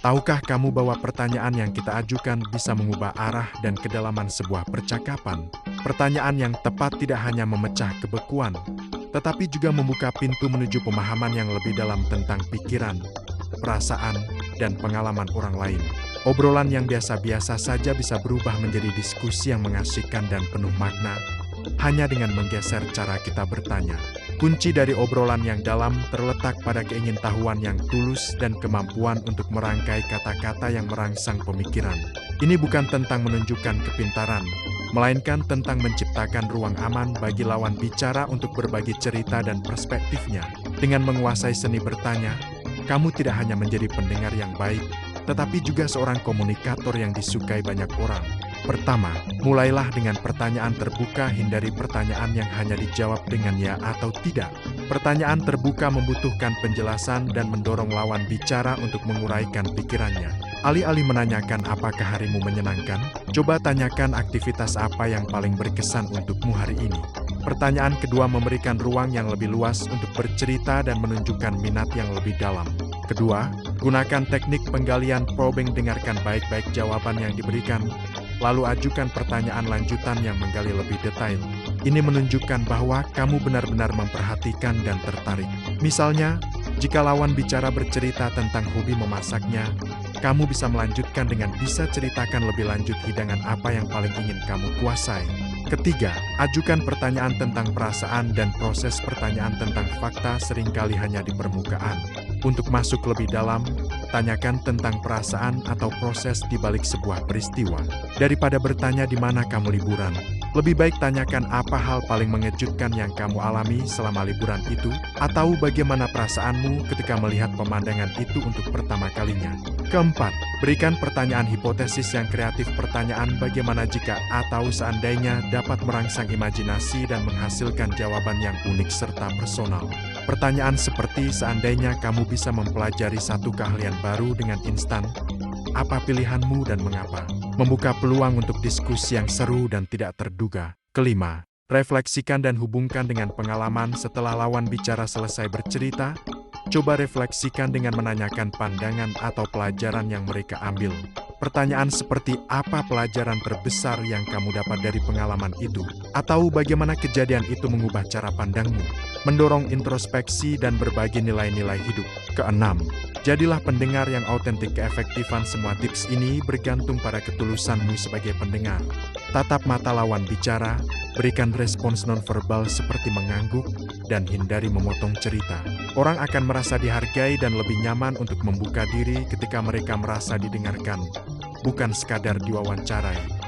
Tahukah kamu bahwa pertanyaan yang kita ajukan bisa mengubah arah dan kedalaman sebuah percakapan? Pertanyaan yang tepat tidak hanya memecah kebekuan, tetapi juga membuka pintu menuju pemahaman yang lebih dalam tentang pikiran, perasaan, dan pengalaman orang lain. Obrolan yang biasa-biasa saja bisa berubah menjadi diskusi yang mengasihkan dan penuh makna, hanya dengan menggeser cara kita bertanya. Kunci dari obrolan yang dalam terletak pada keingintahuan yang tulus dan kemampuan untuk merangkai kata-kata yang merangsang pemikiran. Ini bukan tentang menunjukkan kepintaran, melainkan tentang menciptakan ruang aman bagi lawan bicara untuk berbagi cerita dan perspektifnya. Dengan menguasai seni bertanya, kamu tidak hanya menjadi pendengar yang baik, tetapi juga seorang komunikator yang disukai banyak orang. Pertama, mulailah dengan pertanyaan terbuka, hindari pertanyaan yang hanya dijawab dengan ya atau tidak. Pertanyaan terbuka membutuhkan penjelasan dan mendorong lawan bicara untuk menguraikan pikirannya. Alih-alih menanyakan apakah harimu menyenangkan, coba tanyakan aktivitas apa yang paling berkesan untukmu hari ini. Pertanyaan kedua memberikan ruang yang lebih luas untuk bercerita dan menunjukkan minat yang lebih dalam. Kedua, gunakan teknik penggalian probing, dengarkan baik-baik jawaban yang diberikan, lalu ajukan pertanyaan lanjutan yang menggali lebih detail. Ini menunjukkan bahwa kamu benar-benar memperhatikan dan tertarik. Misalnya, jika lawan bicara bercerita tentang hobi memasaknya, kamu bisa melanjutkan dengan bisa ceritakan lebih lanjut hidangan apa yang paling ingin kamu kuasai. Ketiga, ajukan pertanyaan tentang perasaan dan proses. Pertanyaan tentang fakta seringkali hanya di permukaan. Untuk masuk lebih dalam, tanyakan tentang perasaan atau proses di balik sebuah peristiwa. Daripada bertanya di mana kamu liburan, lebih baik tanyakan apa hal paling mengejutkan yang kamu alami selama liburan itu, atau bagaimana perasaanmu ketika melihat pemandangan itu untuk pertama kalinya. Keempat, berikan pertanyaan hipotesis yang kreatif. Pertanyaan bagaimana jika atau seandainya dapat merangsang imajinasi dan menghasilkan jawaban yang unik serta personal. Pertanyaan seperti seandainya kamu bisa mempelajari satu keahlian baru dengan instan, apa pilihanmu dan mengapa? Membuka peluang untuk diskusi yang seru dan tidak terduga. Kelima, refleksikan dan hubungkan dengan pengalaman. Setelah lawan bicara selesai bercerita, coba refleksikan dengan menanyakan pandangan atau pelajaran yang mereka ambil. Pertanyaan seperti apa pelajaran terbesar yang kamu dapat dari pengalaman itu? Atau bagaimana kejadian itu mengubah cara pandangmu? Mendorong introspeksi dan berbagi nilai-nilai hidup. Keenam, jadilah pendengar yang autentik. Keefektifan semua tips ini bergantung pada ketulusanmu sebagai pendengar. Tatap mata lawan bicara, berikan respons nonverbal seperti mengangguk, dan hindari memotong cerita. Orang akan merasa dihargai dan lebih nyaman untuk membuka diri ketika mereka merasa didengarkan, bukan sekadar diwawancarai.